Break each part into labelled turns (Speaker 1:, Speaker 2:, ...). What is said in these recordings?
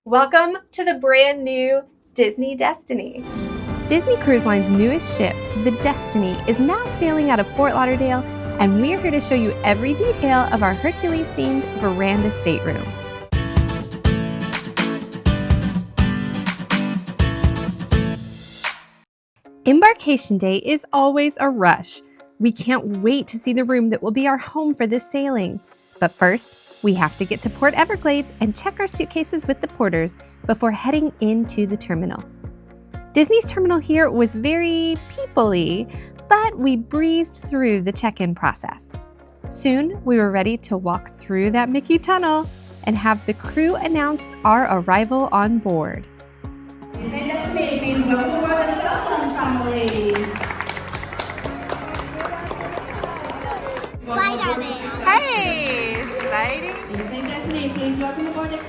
Speaker 1: Welcome to the brand new Disney Destiny.
Speaker 2: Disney Cruise Line's newest ship, the Destiny, is now sailing out of Fort Lauderdale, and we're here to show you every detail of our Hercules-themed Veranda Stateroom. Embarkation day is always a rush. We can't wait to see the room that will be our home for this sailing. But first, we have to get to Port Everglades and check our suitcases with the porters before heading into the terminal. Disney's terminal here was very people-y, but we breezed through the check-in process. Soon, we were ready to walk through that Mickey tunnel and have the crew announce our arrival on board.
Speaker 3: Disney Destiny, please welcome aboard the Felsen family.
Speaker 1: Hey, exciting.
Speaker 3: Disney Destiny, please welcome aboard the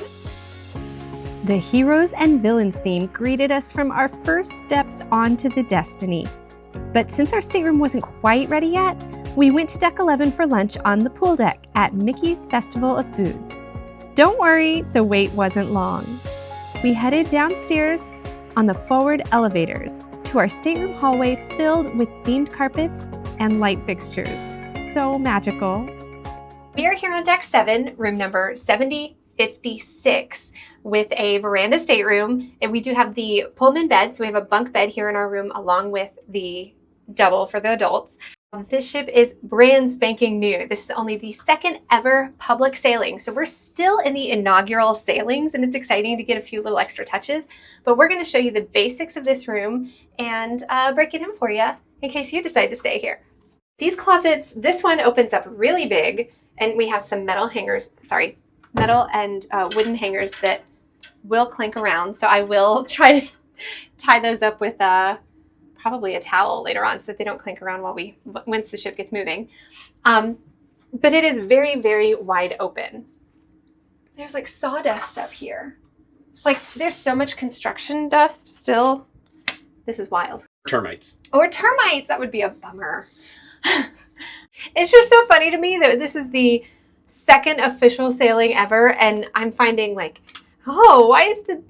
Speaker 2: The Heroes and Villains theme greeted us from our first steps onto the Destiny. But since our stateroom wasn't quite ready yet, we went to Deck 11 for lunch on the pool deck at Mickey's Festival of Foods. Don't worry, the wait wasn't long. We headed downstairs on the forward elevators to our stateroom hallway filled with themed carpets and light fixtures. So magical.
Speaker 1: We are here on Deck 7, room number 7056, with a veranda stateroom. And we do have the Pullman bed, so we have a bunk bed here in our room along with the double for the adults. This ship is brand spanking new. This is only the second ever public sailing. So we're still in the inaugural sailings, and it's exciting to get a few little extra touches. But we're going to show you the basics of this room and break it in for you in case you decide to stay here. These closets, this one opens up really big, and we have some metal and wooden hangers that will clink around. So I will try to tie those up with probably a towel later on so that they don't clink around once the ship gets moving. But it is very, very wide open. There's like sawdust up here. Like there's so much construction dust still. This is wild.
Speaker 4: Termites.
Speaker 1: Or termites, that would be a bummer. It's just so funny to me that this is the second official sailing ever, and I'm finding like, oh, why is the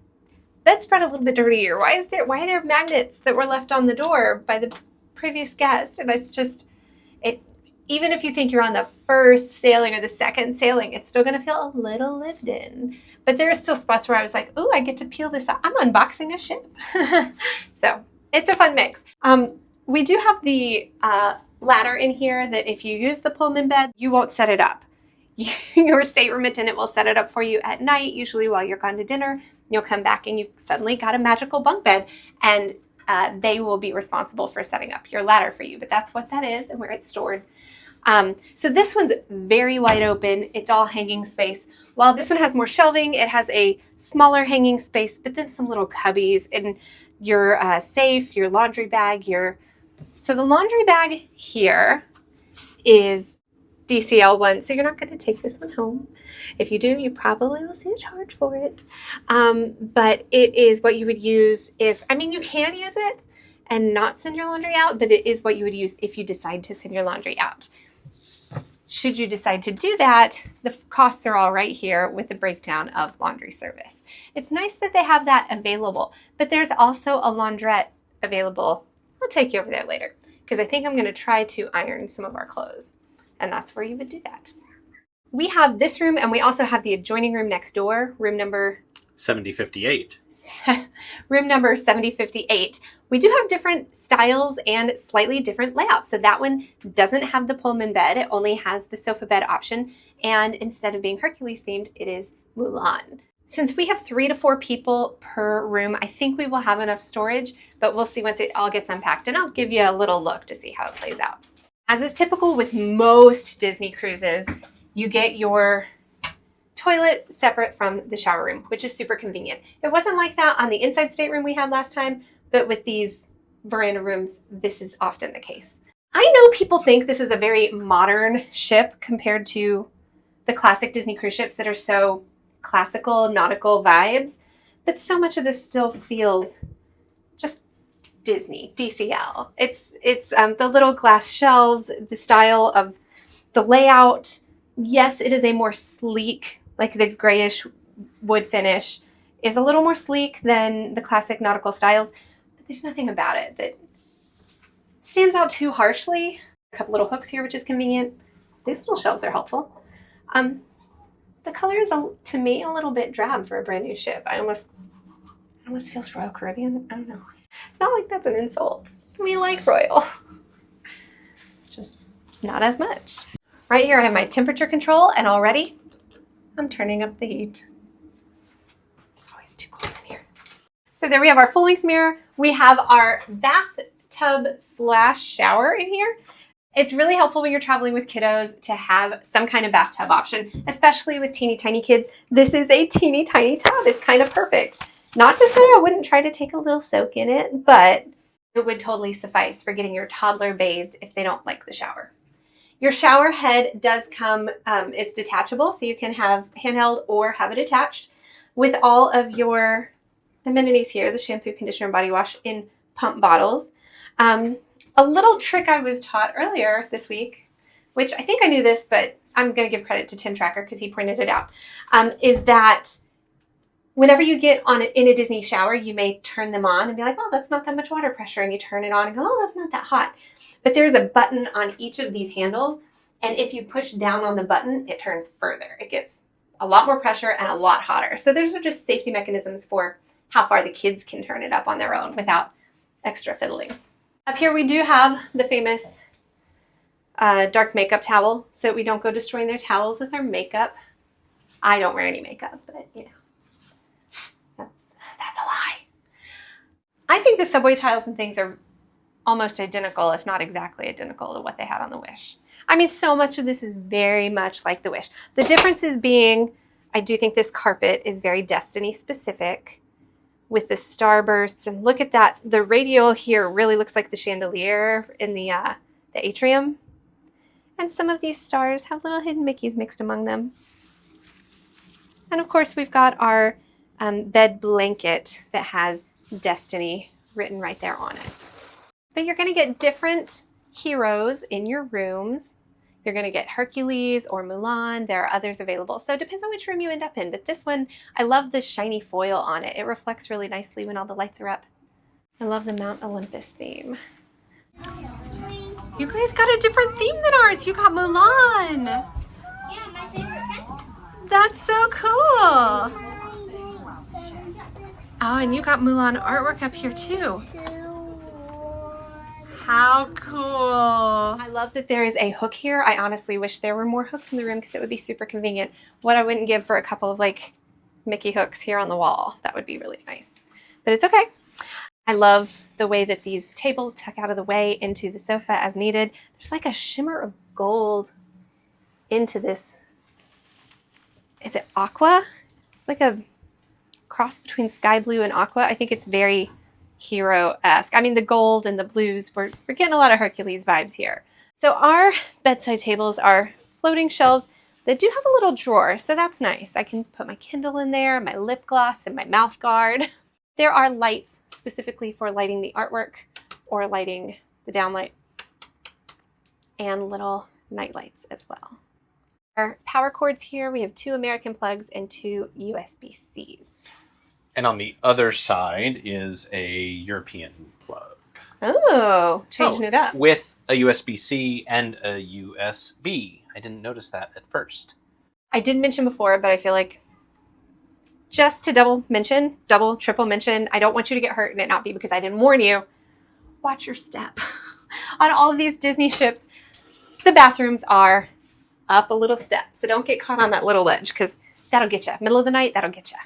Speaker 1: bedspread a little bit dirtier? Why are there magnets that were left on the door by the previous guest? And it's just, even if you think you're on the first sailing or the second sailing, it's still gonna feel a little lived in. But there are still spots where I was like, oh, I get to peel this off. I'm unboxing a ship. So it's a fun mix. We do have the ladder in here that if you use the Pullman bed, you won't set it up. Your stateroom attendant will set it up for you at night, usually while you're gone to dinner. You'll come back and you've suddenly got a magical bunk bed, and they will be responsible for setting up your ladder for you. But that's what that is and where it's stored. So this one's very wide open. It's all hanging space. While this one has more shelving, it has a smaller hanging space, but then some little cubbies and your safe, your laundry bag, So the laundry bag here is DCL one, so you're not going to take this one home. If you do, you probably will see a charge for it. But it is what you would use you can use it and not send your laundry out, but it is what you would use if you decide to send your laundry out. Should you decide to do that, the costs are all right here with the breakdown of laundry service. It's nice that they have that available, but there's also a laundrette available. I'll take you over there later because I think I'm going to try to iron some of our clothes, and that's where you would do that. We have this room, and we also have the adjoining room next door, room number
Speaker 4: 7058.
Speaker 1: Room number 7058. We do have different styles and slightly different layouts. So that one doesn't have the Pullman bed. It only has the sofa bed option. And instead of being Hercules themed, it is Mulan. Since we have 3 to 4 people per room, I think we will have enough storage, but we'll see once it all gets unpacked, and I'll give you a little look to see how it plays out. As is typical with most Disney cruises, you get your toilet separate from the shower room, which is super convenient. It wasn't like that on the inside stateroom we had last time, but with these veranda rooms, this is often the case. I know people think this is a very modern ship compared to the classic Disney cruise ships that are so classical, nautical vibes, but so much of this still feels just Disney, DCL. It's the little glass shelves, the style of the layout. Yes, it is a more sleek, like the grayish wood finish is a little more sleek than the classic nautical styles, but there's nothing about it that stands out too harshly. A couple little hooks here, which is convenient. These little shelves are helpful. The color is, to me, a little bit drab for a brand new ship. It almost feels Royal Caribbean. I don't know. Not like that's an insult. We like Royal. Just not as much. Right here I have my temperature control, and already I'm turning up the heat. It's always too cold in here. So there we have our full-length mirror. We have our bathtub/shower in here. It's really helpful when you're traveling with kiddos to have some kind of bathtub option, especially with teeny tiny kids. This is a teeny tiny tub. It's kind of perfect. Not to say I wouldn't try to take a little soak in it, but it would totally suffice for getting your toddler bathed if they don't like the shower. Your shower head does come, it's detachable, so you can have handheld or have it attached with all of your amenities here, the shampoo, conditioner, and body wash in pump bottles. A little trick I was taught earlier this week, which I think I knew this, but I'm going to give credit to Tim Tracker because he pointed it out, is that whenever you get in a Disney shower, you may turn them on and be like, oh, that's not that much water pressure. And you turn it on and go, oh, that's not that hot. But there's a button on each of these handles. And if you push down on the button, it turns further. It gets a lot more pressure and a lot hotter. So those are just safety mechanisms for how far the kids can turn it up on their own without extra fiddling. Up here we do have the famous dark makeup towel so that we don't go destroying their towels with our makeup. I don't wear any makeup, but you know. That's a lie. I think the subway tiles and things are almost identical, if not exactly identical, to what they had on the Wish. I mean, so much of this is very much like the Wish. The difference is being, I do think this carpet is very Destiny specific with the starbursts. And look at that. The radial here really looks like the chandelier in the atrium. And some of these stars have little hidden Mickeys mixed among them. And of course, we've got our bed blanket that has Destiny written right there on it. But you're going to get different heroes in your rooms. You're going to get Hercules or Mulan. There are others available. So it depends on which room you end up in. But this one, I love the shiny foil on it. It reflects really nicely when all the lights are up. I love the Mount Olympus theme. You guys got a different theme than ours. You got Mulan.
Speaker 4: Yeah, my favorite princess.
Speaker 1: That's so cool. Oh, and you got Mulan artwork up here too. How cool. I love that there is a hook here. I honestly wish there were more hooks in the room because it would be super convenient. What I wouldn't give for a couple of like Mickey hooks here on the wall. That would be really nice. But it's okay. I love the way that these tables tuck out of the way into the sofa as needed. There's like a shimmer of gold into this. Is it aqua? It's like a cross between sky blue and aqua. I think it's very hero-esque. I mean, the gold and the blues, we're getting a lot of Hercules vibes here. So our bedside tables are floating shelves that do have a little drawer, so that's nice. I can put my Kindle in there, my lip gloss, and my mouth guard. There are lights specifically for lighting the artwork or lighting the downlight, and little night lights as well. Our power cords here, we have 2 American plugs and 2 USB-Cs.
Speaker 5: And on the other side is a European plug.
Speaker 1: Oh, changing it up.
Speaker 5: With a USB-C and a USB. I didn't notice that at first.
Speaker 1: I did mention before, but I feel like just to double, triple mention, I don't want you to get hurt and it not be because I didn't warn you. Watch your step. On all of these Disney ships, the bathrooms are up a little step. So don't get caught on that little ledge because that'll get you. Middle of the night, that'll get you.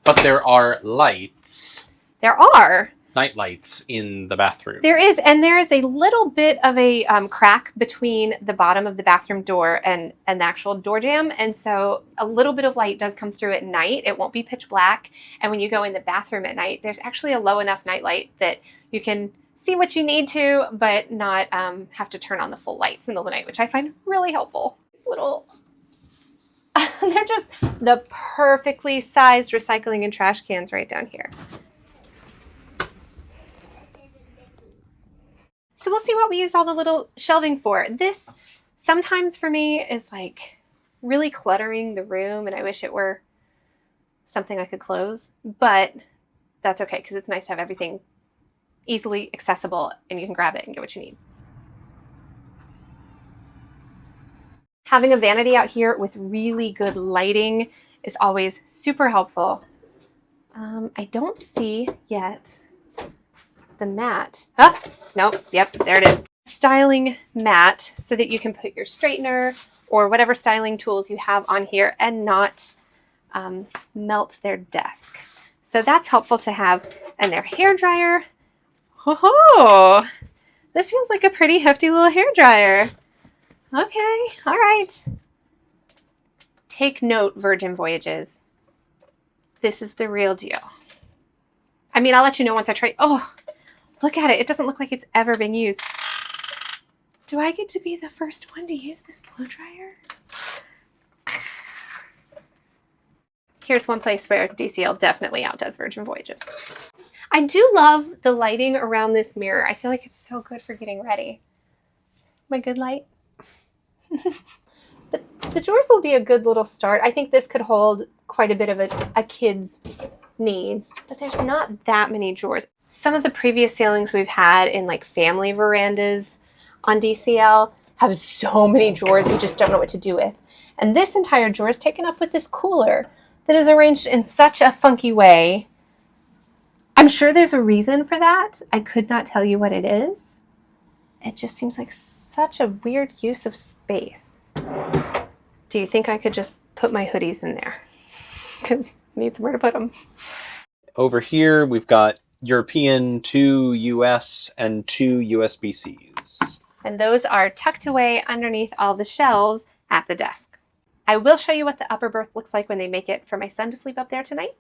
Speaker 5: But there are lights.
Speaker 1: There are.
Speaker 5: Night lights in the bathroom.
Speaker 1: There is, and there is a little bit of a crack between the bottom of the bathroom door and the actual door jamb. And so a little bit of light does come through at night. It won't be pitch black. And when you go in the bathroom at night, there's actually a low enough night light that you can see what you need to, but not have to turn on the full lights in the middle of the night, which I find really helpful. These little... They're just the perfectly sized recycling and trash cans right down here. So we'll see what we use all the little shelving for. This sometimes for me is like really cluttering the room, and I wish it were something I could close, but that's okay because it's nice to have everything easily accessible and you can grab it and get what you need. Having a vanity out here with really good lighting is always super helpful. I don't see yet the mat. Oh, nope, yep, there it is. Styling mat so that you can put your straightener or whatever styling tools you have on here and not melt their desk. So that's helpful to have. And their hair dryer. Oh, this feels like a pretty hefty little hair dryer. Okay, all right. Take note, Virgin Voyages. This is the real deal. I mean, I'll let you know once I try. Oh, look at it. It doesn't look like it's ever been used. Do I get to be the first one to use this blow dryer? Here's one place where DCL definitely outdoes Virgin Voyages. I do love the lighting around this mirror. I feel like it's so good for getting ready. My good light. But the drawers will be a good little start. I think this could hold quite a bit of a kid's needs, but there's not that many drawers. Some of the previous sailings we've had in like family verandas on DCL have so many drawers you just don't know what to do with. And this entire drawer is taken up with this cooler that is arranged in such a funky way. I'm sure there's a reason for that. I could not tell you what it is. It just seems like such a weird use of space. Do you think I could just put my hoodies in there? Because I need somewhere to put them.
Speaker 5: Over here, we've got European, 2 US, and 2 USB-Cs.
Speaker 1: And those are tucked away underneath all the shelves at the desk. I will show you what the upper berth looks like when they make it for my son to sleep up there tonight.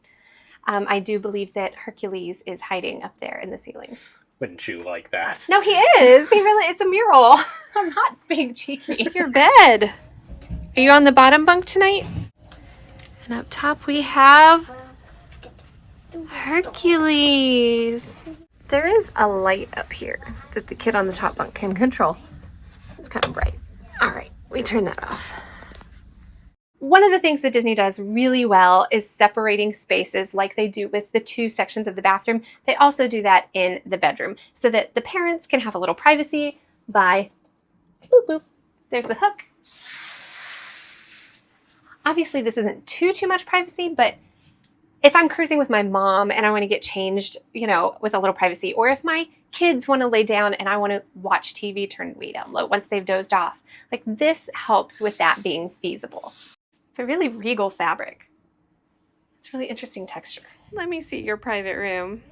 Speaker 1: I do believe that Hercules is hiding up there in the ceiling.
Speaker 5: Wouldn't you like that?
Speaker 1: No, he is. He really, it's a mural. I'm not being cheeky. Your bed. Are you on the bottom bunk tonight? And up top we have Hercules. There is a light up here that the kid on the top bunk can control. It's kind of bright. All right, we turn that off. One of the things that Disney does really well is separating spaces like they do with the 2 sections of the bathroom. They also do that in the bedroom so that the parents can have a little privacy by boop, boop. There's the hook. Obviously, this isn't too much privacy, but if I'm cruising with my mom and I want to get changed, you know, with a little privacy, or if my kids want to lay down and I want to watch TV turn way down low once they've dozed off, like this helps with that being feasible. It's a really regal fabric. It's really interesting texture. Let me see your private room.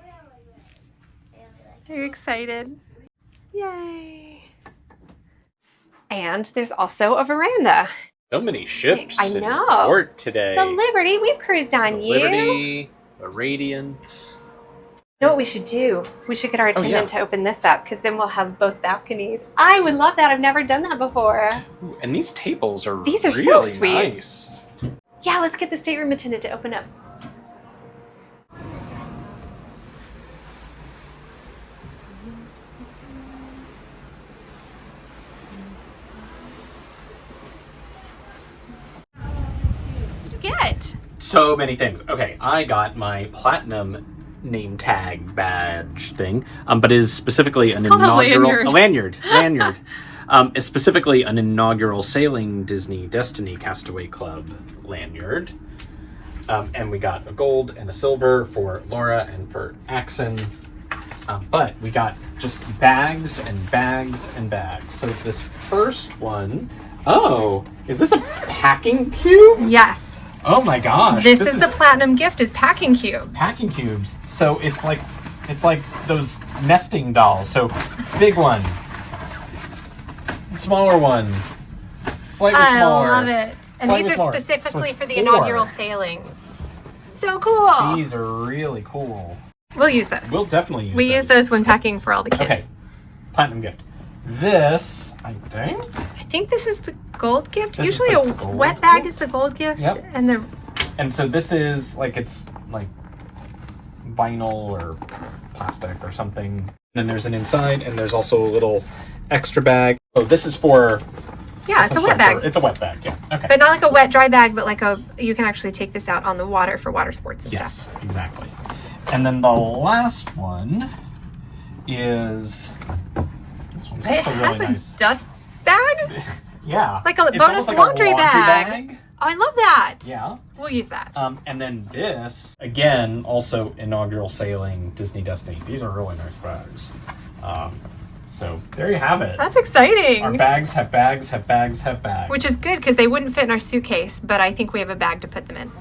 Speaker 1: Are you excited? Yay. And there's also a veranda.
Speaker 5: So many ships
Speaker 1: I
Speaker 5: in
Speaker 1: know.
Speaker 5: port today.
Speaker 1: The Liberty, we've cruised on you.
Speaker 5: Liberty, the Radiant.
Speaker 1: You know what we should do? We should get our attendant to open this up because then we'll have both balconies. I would love that. I've never done that before.
Speaker 5: Ooh, and these tables are
Speaker 1: These are
Speaker 5: really
Speaker 1: so sweet.
Speaker 5: nice.
Speaker 1: Yeah, let's get the stateroom attendant to open up. What did you get?
Speaker 5: So many things. Okay, I got my platinum name tag badge thing, but is specifically an inaugural lanyard. Is specifically an inaugural Sailing Disney Destiny Castaway Club lanyard. And we got a gold and a silver for Laura and for Axon. But we got just bags and bags and bags. So this first one, is this a packing cube?
Speaker 1: Yes.
Speaker 5: Oh my gosh.
Speaker 1: This is the platinum gift is packing cubes.
Speaker 5: Packing cubes. So it's like those nesting dolls. So big one, smaller one, slightly smaller.
Speaker 1: I love it. And these are specifically for the inaugural sailings. So cool.
Speaker 5: These are really cool.
Speaker 1: We'll use those.
Speaker 5: We'll definitely use those.
Speaker 1: We use those when packing for all the kids.
Speaker 5: Okay. Platinum gift. This, I think
Speaker 1: this is the gold gift.
Speaker 5: This
Speaker 1: Usually
Speaker 5: is the
Speaker 1: a
Speaker 5: gold
Speaker 1: wet bag
Speaker 5: gift?
Speaker 1: is the gold gift.
Speaker 5: Yep. And so this is it's like vinyl or plastic or something. Then there's an inside, and there's also a little extra bag. Oh, this is for
Speaker 1: Yeah, it's a wet bag.
Speaker 5: It's a wet bag, yeah. Okay.
Speaker 1: But not like a wet, dry bag, but like you can actually take this out on the water for water sports and stuff.
Speaker 5: Yes, exactly. And then the last one is, this one's also really nice.
Speaker 1: Dust bag?
Speaker 5: Yeah.
Speaker 1: Like a
Speaker 5: It's
Speaker 1: bonus
Speaker 5: almost like
Speaker 1: laundry
Speaker 5: a
Speaker 1: bag. Oh, I love that.
Speaker 5: Yeah.
Speaker 1: We'll use that.
Speaker 5: And then this, again, also inaugural sailing Disney Destiny. These are really nice bags. So there you have it.
Speaker 1: That's exciting.
Speaker 5: Our bags have bags, have bags, have bags.
Speaker 1: Which is good because they wouldn't fit in our suitcase, but I think we have a bag to put them in.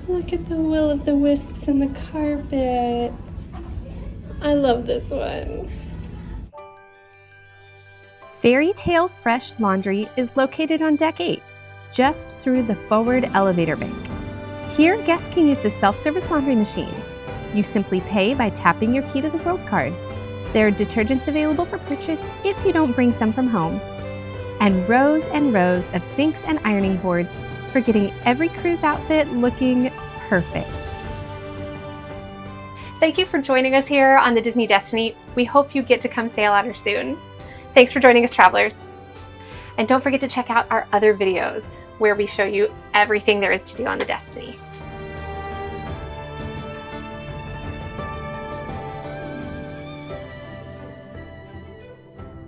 Speaker 1: Look at the will-o'-the-wisps and the carpet. I love this one.
Speaker 2: Fairy Tale Fresh Laundry is located on Deck 8, just through the forward elevator bank. Here, guests can use the self-service laundry machines. You simply pay by tapping your Key to the World card. There are detergents available for purchase if you don't bring some from home. And rows of sinks and ironing boards for getting every cruise outfit looking perfect.
Speaker 1: Thank you for joining us here on the Disney Destiny. We hope you get to come sail on her soon. Thanks for joining us, travelers. And don't forget to check out our other videos where we show you everything there is to do on the Destiny.